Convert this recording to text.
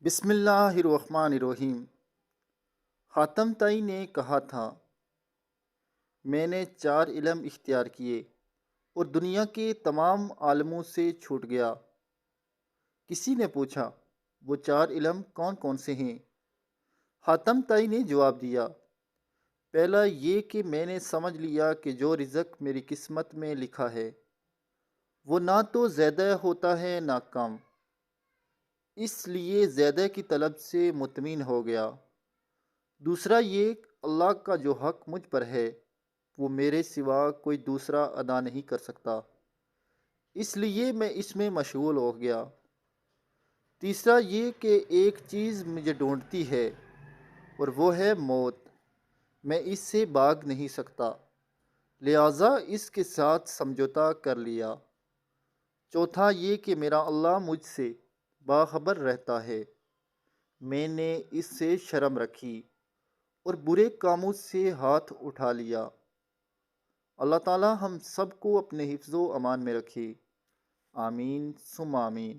بسم اللہ الرحمن الرحیم۔ خاتم تائی نے کہا تھا، میں نے 4 علم اختیار کیے اور دنیا کے تمام عالموں سے چھوٹ گیا۔ کسی نے پوچھا، وہ 4 علم کون کون سے ہیں؟ خاتم تائی نے جواب دیا، پہلا یہ کہ میں نے سمجھ لیا کہ جو رزق میری قسمت میں لکھا ہے وہ نہ تو زیادہ ہوتا ہے نہ کم، اس لیے زیادہ کی طلب سے مطمئن ہو گیا۔ دوسرا یہ کہ اللہ کا جو حق مجھ پر ہے وہ میرے سوا کوئی دوسرا ادا نہیں کر سکتا، اس لیے میں اس میں مشغول ہو گیا۔ تیسرا یہ کہ ایک چیز مجھے ڈھونڈتی ہے اور وہ ہے موت، میں اس سے بھاگ نہیں سکتا، لہٰذا اس کے ساتھ سمجھوتا کر لیا۔ چوتھا یہ کہ میرا اللہ مجھ سے باخبر رہتا ہے، میں نے اس سے شرم رکھی اور برے کاموں سے ہاتھ اٹھا لیا۔ اللہ تعالی ہم سب کو اپنے حفظ و امان میں رکھے، آمین ثم آمین۔